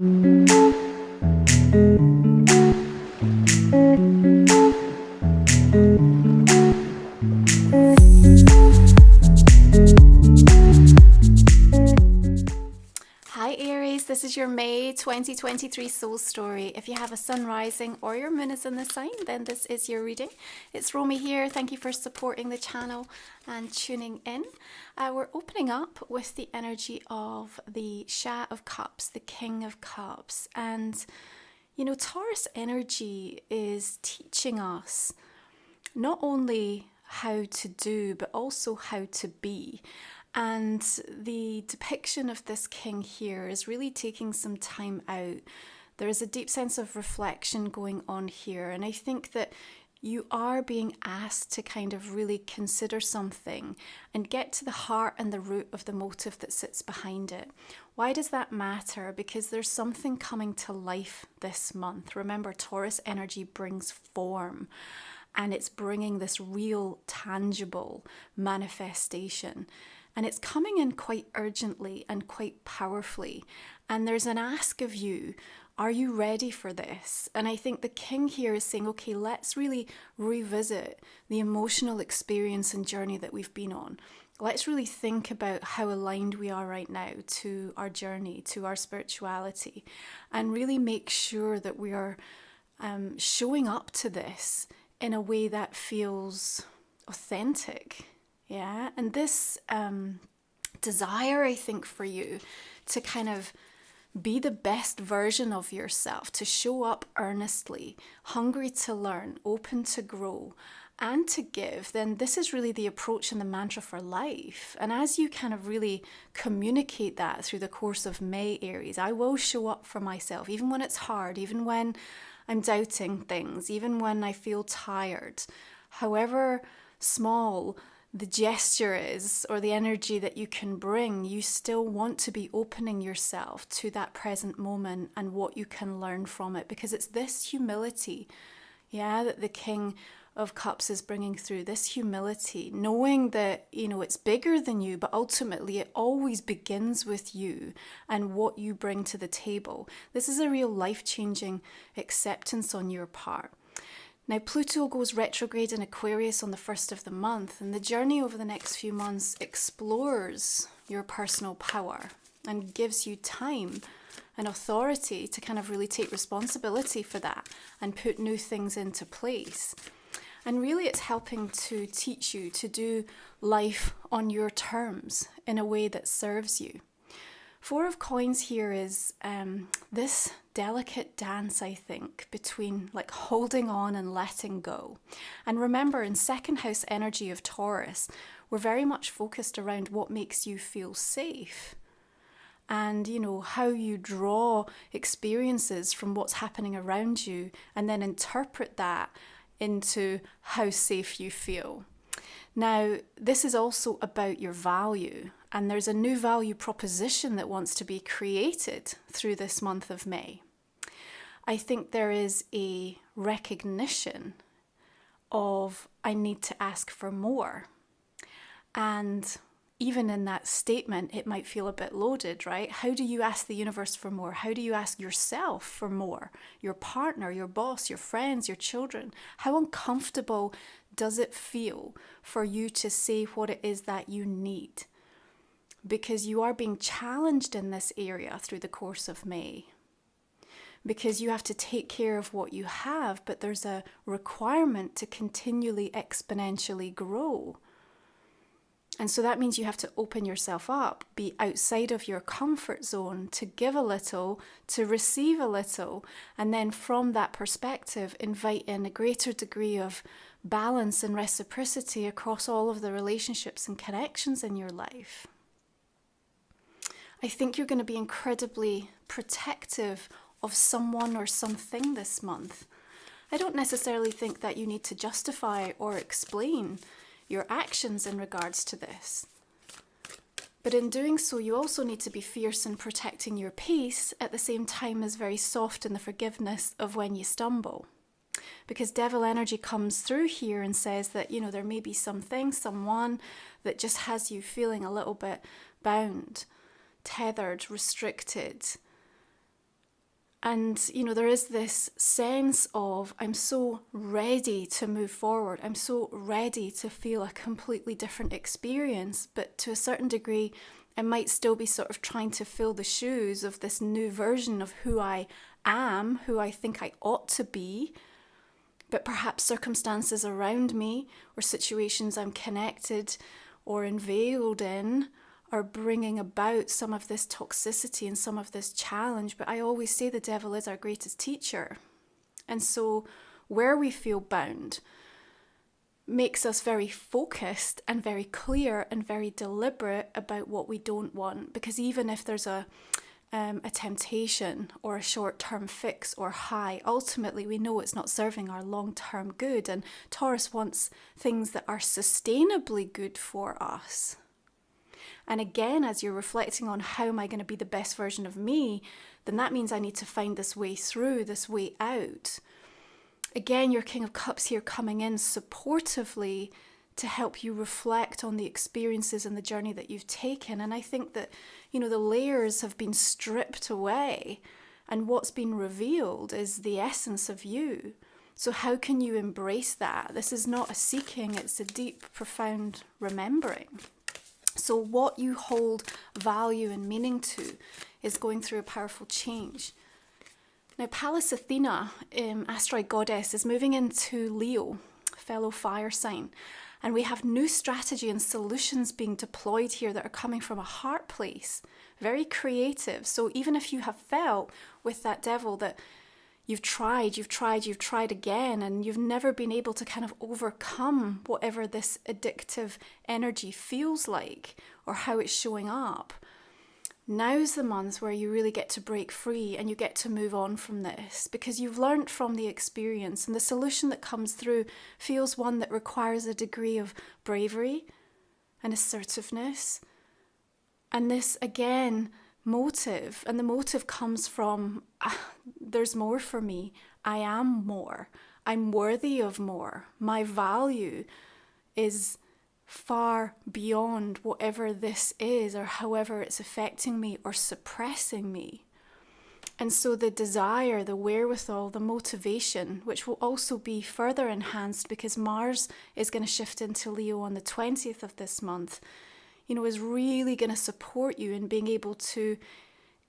Hi Aries, this is your May 2023 soul story. If you have a sun rising or your moon is in the sign, then this is your reading. It's Romy here. Thank you for supporting the channel and tuning in. We're opening up with the energy of the Shah of Cups, the King of Cups. And, you know, Taurus energy is teaching us not only how to do, but also how to be. And the depiction of this king here is really taking some time out. There is a deep sense of reflection going on here. And I think that you are being asked to kind of really consider something and get to the heart and the root of the motive that sits behind it. Why does that matter? Because there's something coming to life this month. Remember, Taurus energy brings form. And it's bringing this real, tangible manifestation. And it's coming in quite urgently and quite powerfully. And there's an ask of you, are you ready for this? And I think the king here is saying, okay, let's really revisit the emotional experience and journey that we've been on. Let's really think about how aligned we are right now to our journey, to our spirituality, and really make sure that we are showing up to this in a way that feels authentic. Yeah, and this desire, I think, for you to kind of be the best version of yourself, to show up earnestly, hungry to learn, open to grow, and to give, then this is really the approach and the mantra for life. And as you kind of really communicate that through the course of May, Aries, I will show up for myself, even when it's hard, even when I'm doubting things, even when I feel tired. However small the gesture is or the energy that you can bring, you still want to be opening yourself to that present moment and what you can learn from it, because it's this humility, yeah, that the King of Cups is bringing through, this humility, knowing that, you know, it's bigger than you, but ultimately it always begins with you and what you bring to the table. This is a real life-changing acceptance on your part. Now, Pluto goes retrograde in Aquarius on the 1st of the month, and the journey over the next few months explores your personal power and gives you time and authority to kind of really take responsibility for that and put new things into place. And really it's helping to teach you to do life on your terms in a way that serves you. Four of Coins here is this delicate dance, I think, between like holding on and letting go. And remember, in second house energy of Taurus, we're very much focused around what makes you feel safe. And, you know, how you draw experiences from what's happening around you and then interpret that into how safe you feel. Now, this is also about your value, and there's a new value proposition that wants to be created through this month of May. I think there is a recognition of I need to ask for more. And even in that statement, it might feel a bit loaded, right? How do you ask the universe for more? How do you ask yourself for more? Your partner, your boss, your friends, your children. How uncomfortable does it feel for you to say what it is that you need? Because you are being challenged in this area through the course of May. Because you have to take care of what you have, but there's a requirement to continually exponentially grow. And so that means you have to open yourself up, be outside of your comfort zone, to give a little, to receive a little, and then from that perspective, invite in a greater degree of balance and reciprocity across all of the relationships and connections in your life. I think you're going to be incredibly protective of someone or something this month. I don't necessarily think that you need to justify or explain your actions in regards to this. But in doing so, you also need to be fierce in protecting your peace at the same time as very soft in the forgiveness of when you stumble. Because devil energy comes through here and says that, you know, there may be something, someone that just has you feeling a little bit bound, tethered, restricted, And, you know, there is this sense of, I'm so ready to move forward. I'm so ready to feel a completely different experience. But to a certain degree, I might still be sort of trying to fill the shoes of this new version of who I am, who I think I ought to be. But perhaps circumstances around me or situations I'm connected or inveigled in are bringing about some of this toxicity and some of this challenge. But I always say the devil is our greatest teacher. And so where we feel bound makes us very focused and very clear and very deliberate about what we don't want. Because even if there's a temptation or a short-term fix or high, ultimately we know it's not serving our long-term good. And Taurus wants things that are sustainably good for us. And again, as you're reflecting on how am I going to be the best version of me, then that means I need to find this way through, this way out. Again, your King of Cups here coming in supportively to help you reflect on the experiences and the journey that you've taken. And I think that, you know, the layers have been stripped away and what's been revealed is the essence of you. So how can you embrace that? This is not a seeking, it's a deep, profound remembering. So what you hold value and meaning to is going through a powerful change. Now, Pallas Athena, asteroid goddess, is moving into Leo, fellow fire sign. And we have new strategy and solutions being deployed here that are coming from a heart place. Very creative. So even if you have felt with that devil that you've tried again, and you've never been able to kind of overcome whatever this addictive energy feels like or how it's showing up. Now's the month where you really get to break free and you get to move on from this because you've learned from the experience, and the solution that comes through feels one that requires a degree of bravery and assertiveness. And this, again, motive, and the motive comes from there's more for me. I am more. I'm worthy of more. My value is far beyond whatever this is or however it's affecting me or suppressing me. And so the desire, the wherewithal, the motivation, which will also be further enhanced because Mars is going to shift into Leo on the 20th of this month, you know, is really going to support you in being able to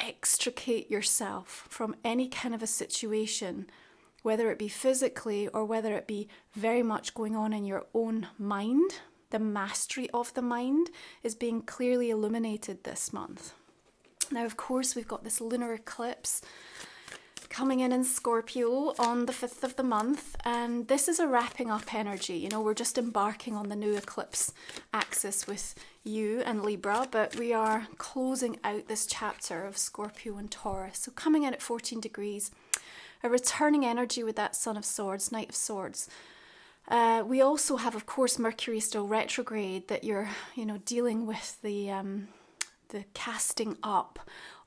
extricate yourself from any kind of a situation, whether it be physically or whether it be very much going on in your own mind. The mastery of the mind is being clearly illuminated this month. Now, of course, we've got this lunar eclipse coming in Scorpio on the 5th of the month, and this is a wrapping up energy. You know, we're just embarking on the new eclipse axis with you and Libra, but we are closing out this chapter of Scorpio and Taurus. So coming in at 14 degrees, a returning energy with that Son of Swords, Knight of Swords. We also have, of course, Mercury still retrograde, that you're, you know, dealing with the casting up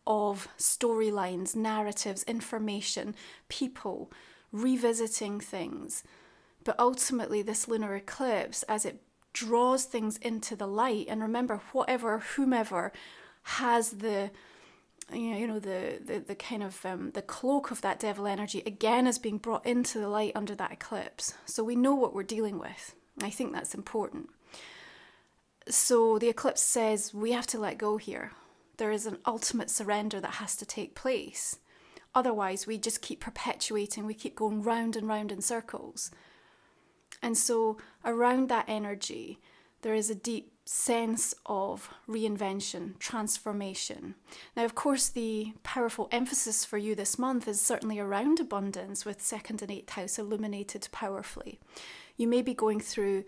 of storylines, narratives, information, people, revisiting things. But ultimately, this lunar eclipse, as it draws things into the light, and remember, whomever has the kind of the cloak of that devil energy again is being brought into the light under that eclipse. So we know what we're dealing with. I think that's important. So the eclipse says we have to let go here. There is an ultimate surrender that has to take place. Otherwise, we just keep perpetuating. We keep going round and round in circles. And so around that energy, there is a deep sense of reinvention, transformation. Now, of course, the powerful emphasis for you this month is certainly around abundance, with 2nd and 8th house illuminated powerfully. You may be going through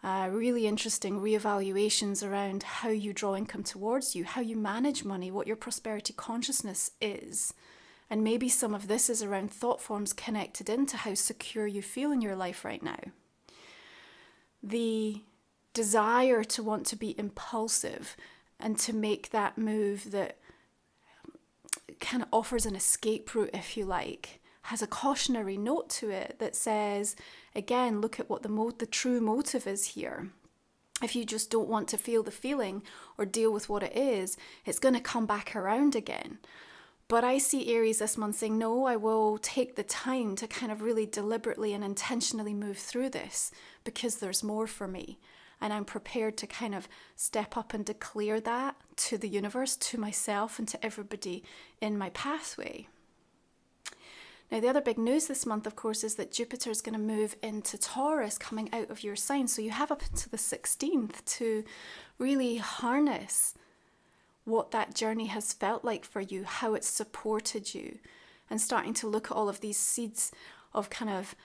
really interesting reevaluations around how you draw income towards you, how you manage money, what your prosperity consciousness is. And maybe some of this is around thought forms connected into how secure you feel in your life right now. The desire to want to be impulsive and to make that move that kind of offers an escape route, if you like, has a cautionary note to it that says, again, look at what the true motive is here. If you just don't want to feel the feeling or deal with what it is, it's going to come back around again. But I see Aries this month saying, no, I will take the time to kind of really deliberately and intentionally move through this because there's more for me. And I'm prepared to kind of step up and declare that to the universe, to myself, and to everybody in my pathway. Now, the other big news this month, of course, is that Jupiter is going to move into Taurus, coming out of your sign. So you have up until the 16th to really harness what that journey has felt like for you, how it's supported you, and starting to look at all of these seeds of kind of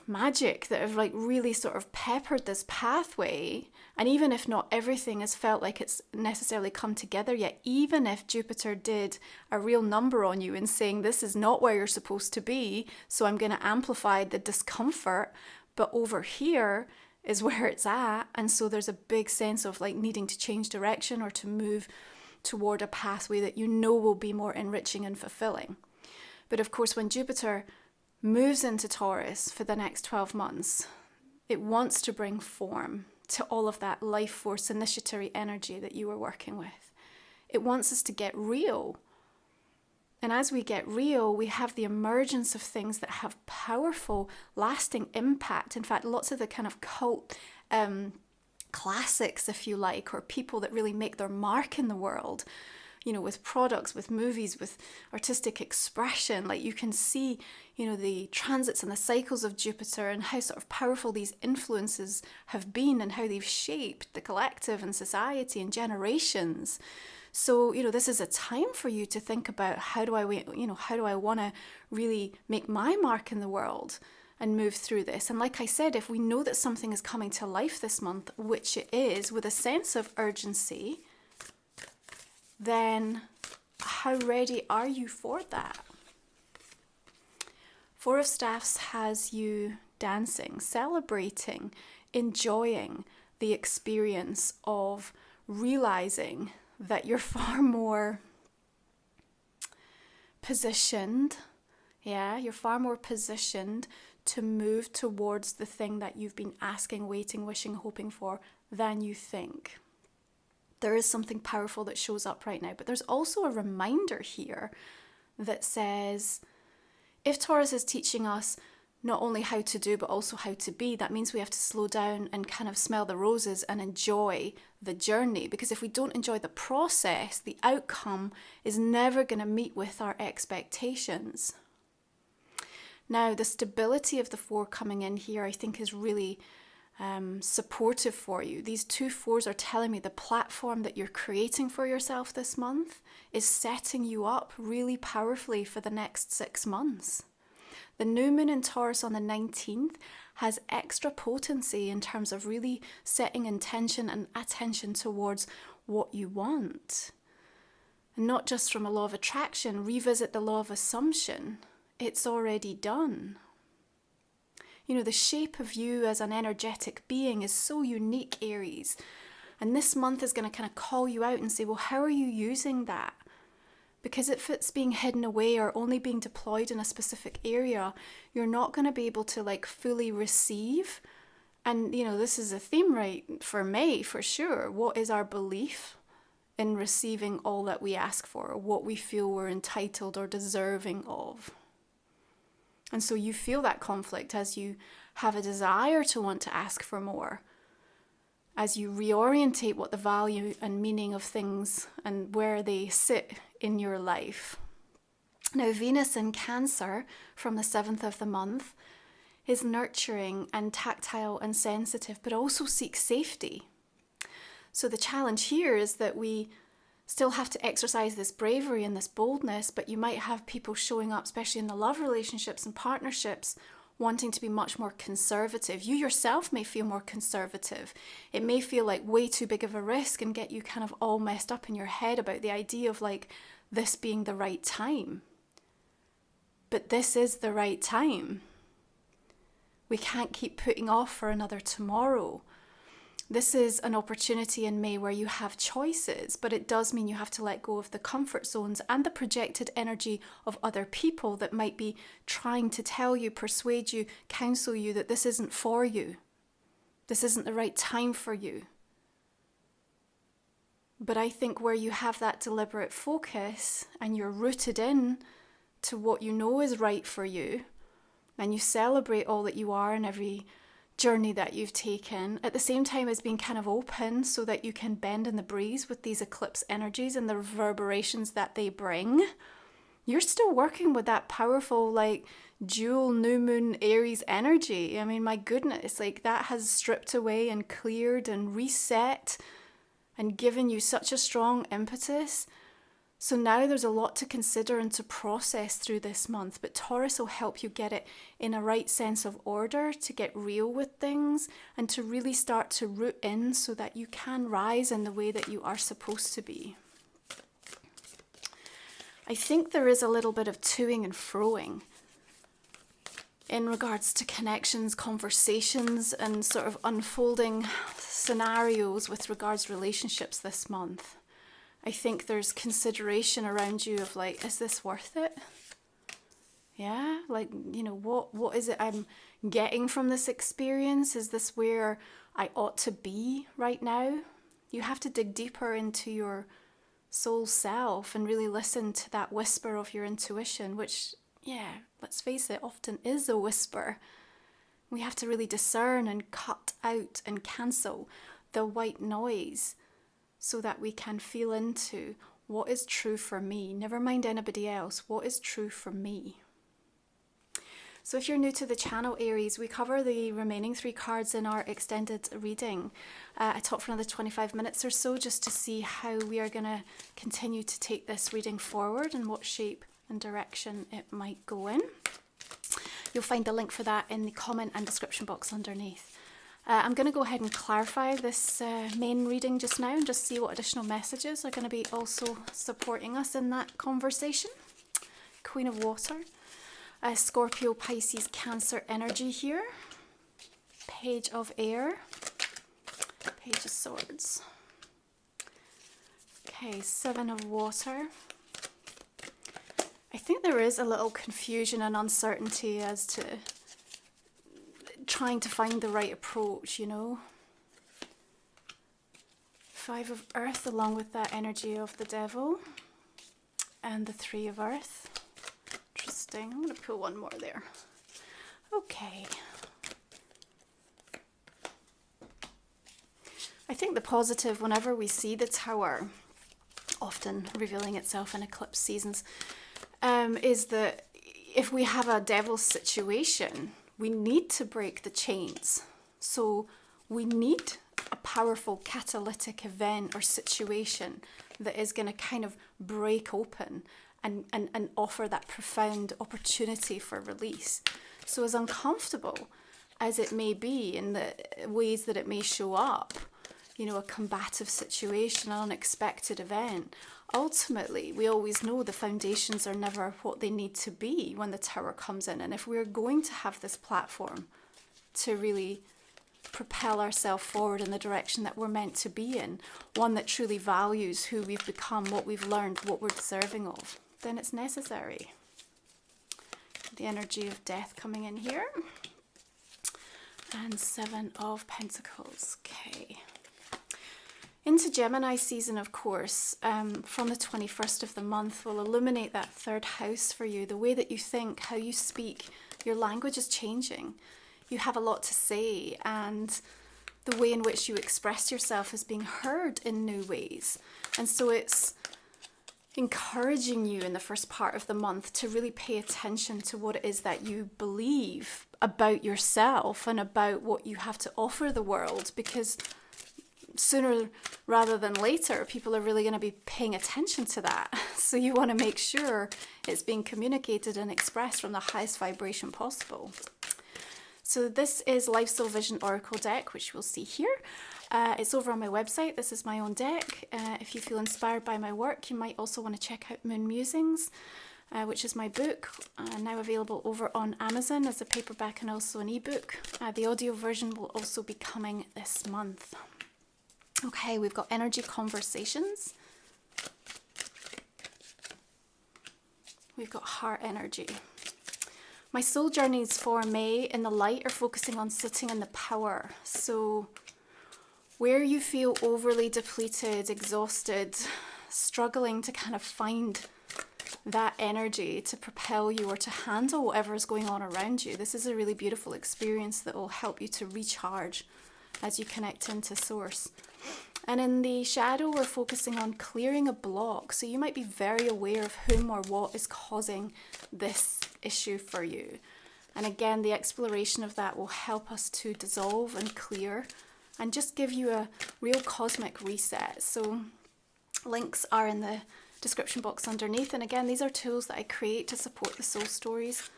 magic that have like really sort of peppered this pathway. And even if not everything has felt like it's necessarily come together yet, even if Jupiter did a real number on you in saying this is not where you're supposed to be, so I'm going to amplify the discomfort, but over here is where it's at. And so there's a big sense of like needing to change direction or to move toward a pathway that you know will be more enriching and fulfilling. But of course, when Jupiter moves into Taurus for the next 12 months, it wants to bring form to all of that life force initiatory energy that you were working with. It wants us to get real. And as we get real, we have the emergence of things that have powerful, lasting impact. In fact, lots of the kind of cult classics, if you like, or people that really make their mark in the world, you know, with products, with movies, with artistic expression, like you can see, you know, the transits and the cycles of Jupiter and how sort of powerful these influences have been and how they've shaped the collective and society and generations. So, you know, this is a time for you to think about how do I want to really make my mark in the world and move through this. And like I said, if we know that something is coming to life this month, which it is, with a sense of urgency, then how ready are you for that? Four of Staffs has you dancing, celebrating, enjoying the experience of realizing that you're far more positioned, you're far more positioned to move towards the thing that you've been asking, waiting, wishing, hoping for than you think. There is something powerful that shows up right now, but there's also a reminder here that says, if Taurus is teaching us not only how to do, but also how to be, that means we have to slow down and kind of smell the roses and enjoy the journey. Because if we don't enjoy the process, the outcome is never going to meet with our expectations. Now, the stability of the four coming in here, I think, is really supportive for you. These two fours are telling me the platform that you're creating for yourself this month is setting you up really powerfully for the next 6 months. The new moon in Taurus on the 19th has extra potency in terms of really setting intention and attention towards what you want. And not just from a law of attraction, revisit the law of assumption. It's already done. You know, the shape of you as an energetic being is so unique, Aries. And this month is going to kind of call you out and say, well, how are you using that? Because if it's being hidden away or only being deployed in a specific area, you're not going to be able to like fully receive. And, you know, this is a theme right for May, for sure. What is our belief in receiving all that we ask for, or what we feel we're entitled or deserving of? And so you feel that conflict as you have a desire to want to ask for more, as you reorientate what the value and meaning of things and where they sit in your life. Now, Venus in Cancer from the 7th of the month is nurturing and tactile and sensitive, but also seeks safety. So the challenge here is that we still have to exercise this bravery and this boldness, but you might have people showing up, especially in the love relationships and partnerships, wanting to be much more conservative. You yourself may feel more conservative. It may feel like way too big of a risk and get you kind of all messed up in your head about the idea of like this being the right time. But this is the right time. We can't keep putting off for another tomorrow. This is an opportunity in May where you have choices, but it does mean you have to let go of the comfort zones and the projected energy of other people that might be trying to tell you, persuade you, counsel you that this isn't for you. This isn't the right time for you. But I think where you have that deliberate focus and you're rooted in to what you know is right for you, and you celebrate all that you are and every journey that you've taken, at the same time as being kind of open so that you can bend in the breeze with these eclipse energies and the reverberations that they bring, you're still working with that powerful, like, dual new moon Aries energy. I mean, my goodness, like, that has stripped away and cleared and reset and given you such a strong impetus. So now there's a lot to consider and to process through this month, but Taurus will help you get it in a right sense of order, to get real with things and to really start to root in so that you can rise in the way that you are supposed to be. I think there is a little bit of toing and froing in regards to connections, conversations, and sort of unfolding scenarios with regards to relationships this month. I think there's consideration around you of like, is this worth it? Yeah, like, you know, what is it I'm getting from this experience? Is this where I ought to be right now? You have to dig deeper into your soul self and really listen to that whisper of your intuition, which, yeah, let's face it, often is a whisper. We have to really discern and cut out and cancel the white noise so that we can feel into what is true for me. Never mind anybody else. What is true for me? So if you're new to the channel, Aries, we cover the remaining 3 cards in our extended reading. I talk for another 25 minutes or so just to see how we are going to continue to take this reading forward and what shape and direction it might go in. You'll find the link for that in the comment and description box underneath. I'm going to go ahead and clarify this main reading just now and just see what additional messages are going to be also supporting us in that conversation. Queen of Water. Scorpio, Pisces, Cancer energy here. Page of Air. Page of Swords. Okay, 7 of Water. I think there is a little confusion and uncertainty as to trying to find the right approach, you know. 5 of Earth along with that energy of the Devil. And the 3 of Earth. Interesting. I'm going to pull one more there. Okay. I think the positive whenever we see the Tower, often revealing itself in eclipse seasons, is that if we have a devil situation, we need to break the chains. So we need a powerful catalytic event or situation that is going to kind of break open and offer that profound opportunity for release. So as uncomfortable as it may be in the ways that it may show up, you know, a combative situation, an unexpected event, ultimately we always know the foundations are never what they need to be when the Tower comes in. And if we're going to have this platform to really propel ourselves forward in the direction that we're meant to be in, one that truly values who we've become, what we've learned, what we're deserving of, then it's necessary. The energy of death coming in here. And 7 of Pentacles. Okay. Into Gemini season, of course, from the 21st of the month will illuminate that 3rd house for you. The way that you think, how you speak, your language is changing. You have a lot to say, and the way in which you express yourself is being heard in new ways. And so it's encouraging you in the first part of the month to really pay attention to what it is that you believe about yourself and about what you have to offer the world, because sooner rather than later, people are really going to be paying attention to that. So you want to make sure it's being communicated and expressed from the highest vibration possible. So this is Life Soul Vision Oracle deck, which we'll see here. It's over on my website. This is my own deck. If you feel inspired by my work, you might also want to check out Moon Musings, which is my book, now available over on Amazon as a paperback and also an ebook. The audio version will also be coming this month. Okay, we've got energy conversations. We've got heart energy. My soul journeys for May in the light are focusing on sitting in the power. So Where you feel overly depleted, exhausted, struggling to kind of find that energy to propel you or to handle whatever is going on around you, this is a really beautiful experience that will help you to recharge as you connect into source. And in the shadow, we're focusing on clearing a block. So you might be very aware of whom or what is causing this issue for you. And again, the exploration of that will help us to dissolve and clear and just give you a real cosmic reset. So links are in the description box underneath. And again, these are tools that I create to support the soul stories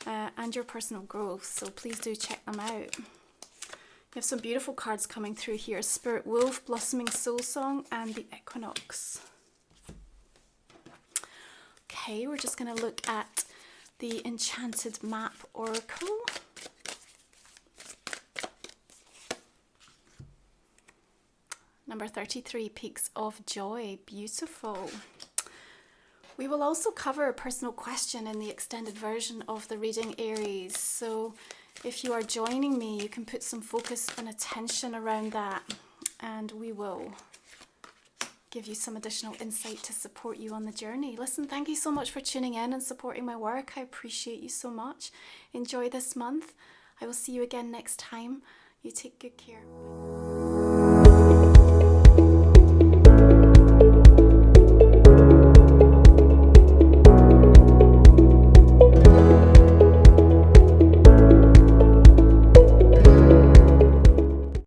and your personal growth. So please do check them out. You have some beautiful cards coming through here. Spirit Wolf, Blossoming Soul Song, and the Equinox. Okay, we're just going to look at the Enchanted Map Oracle. Number 33, Peaks of Joy. Beautiful. We will also cover a personal question in the extended version of the reading, Aries. So if you are joining me, you can put some focus and attention around that, and we will give you some additional insight to support you on the journey. Listen, thank you so much for tuning in and supporting my work. I appreciate you so much. Enjoy this month. I will see you again next time. You take good care.